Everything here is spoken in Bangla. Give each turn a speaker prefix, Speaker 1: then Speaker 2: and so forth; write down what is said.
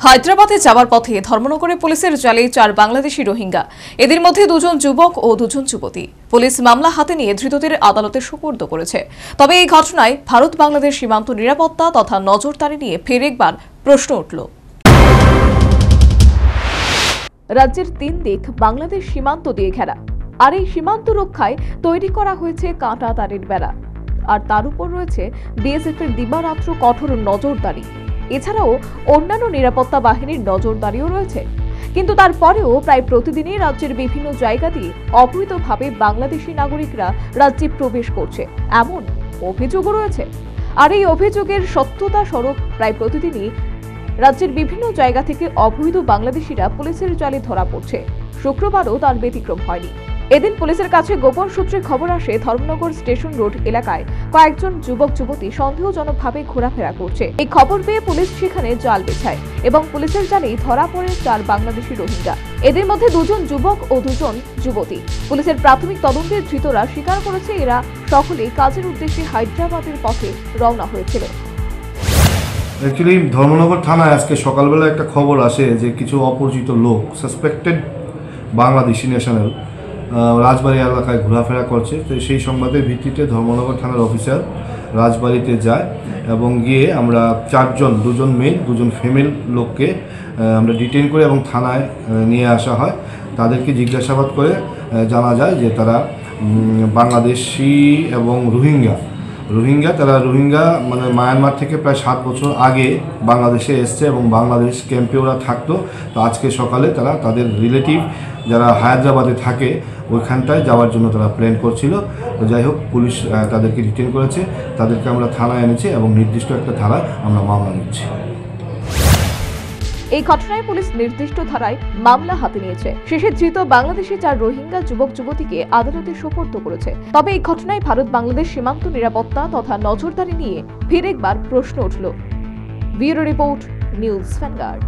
Speaker 1: হায়দ্রাবাদে যাওয়ার পথে ধর্মনগরে পুলিশের জালে 4 বাংলাদেশি রোহিঙ্গা। এদের মধ্যে 2 জন যুবক ও 2 জন যুবতী। পুলিশ মামলা হাতে নিয়ে ধৃতদের আদালতে সোপর্দ করেছে। তবে এই ঘটনায় ভারত বাংলাদেশ সীমান্ত নিরাপত্তা তথা নজরদারি নিয়ে ফের একবার প্রশ্ন উঠল। রাজ্যের 3 দিক বাংলাদেশ সীমান্ত দিয়ে ঘেরা, আর এই সীমান্ত রক্ষায় তৈরি করা হয়েছে কাঁটা তারের বেড়া, আর তার উপর রয়েছে বিএসএফ এর দিবারাত্র কঠোর নজরদারি। এছাড়াও অন্যান্য নিরাপত্তা বাহিনীর নজরদারিও রয়েছে। কিন্তু তারপরেও প্রায় প্রতিদিনই রাজ্যের বিভিন্ন জায়গা দিয়ে অবৈধভাবে বাংলাদেশি নাগরিকরা রাজ্যে প্রবেশ করছে, এমন অভিযোগও রয়েছে। আর এই অভিযোগের সত্যতা স্বরূপ প্রায় প্রতিদিনই রাজ্যের বিভিন্ন জায়গা থেকে অবৈধ বাংলাদেশিরা পুলিশের জালে ধরা পড়ছে। শুক্রবারও তার ব্যতিক্রম হয়নি। এদিন পুলিশের কাছে গোপন সূত্রে খবর আসে ধর্মনগর স্টেশন রোড এলাকায় কয়েকজন যুবক যুবতী সন্দেহজনকভাবে ঘোরাফেরা করছে। এই খবর পেয়ে পুলিশ সেখানে জাল বিছায় এবং পুলিশের জালেই ধরা পড়ে 4 বাংলাদেশি রোহিঙ্গা। এদের মধ্যে 2 জন যুবক ও 2 জন যুবতী। পুলিশের প্রাথমিক তদন্তে ধৃতরা স্বীকার করেছে এরা সকলেই কাজের উদ্দেশ্যে হায়দ্রাবাদের পথে রওনা হয়েছিল।
Speaker 2: অ্যাকচুয়ালি ধর্মনগর থানায় আজকে সকালবেলা একটা খবর আসে যে কিছু অপরিচিত লোক সাসপেক্টেড বাংলাদেশি ন্যাশনাল রাজবাড়ী এলাকায় ঘোরাফেরা করছে। তো সেই সংবাদের ভিত্তিতে ধর্মনগর থানার অফিসার রাজবাড়িতে যায় এবং গিয়ে আমরা 4 জন, 2 জন মেল 2 জন ফিমেল লোককে আমরা ডিটেইন করে এবং থানায় নিয়ে আসা হয়। তাদেরকে জিজ্ঞাসাবাদ করে জানা যায় যে তারা বাংলাদেশি এবং রোহিঙ্গা তারা মানে মায়ানমার থেকে প্রায় 7 বছর আগে বাংলাদেশে এসছে এবং বাংলাদেশ ক্যাম্পে ওরা থাকতো। তো আজকে সকালে তারা তাদের রিলেটিভ যারা হায়দ্রাবাদে থাকে ওইখানটায় যাওয়ার জন্য তারা প্ল্যান করছিল। তো যাই হোক, পুলিশ তাদেরকে ডিটেইন করেছে, তাদেরকে আমরা থানায় এনেছি এবং নির্দিষ্ট একটা ধারায় আমরা মামলা নিচ্ছি।
Speaker 1: এই ঘটনায় পুলিশ নির্দিষ্ট ধারায় মামলা হাতে নিয়েছে। শেষে ধৃত বাংলাদেশি 4 রোহিঙ্গা যুবক যুবতীকে আদালতে সোপর্দ করেছে। তবে এই ঘটনায় ভারত বাংলাদেশ সীমান্ত নিরাপত্তা তথা নজরদারি নিয়ে ফের একবার প্রশ্ন উঠল। Bureau report, news vanguard.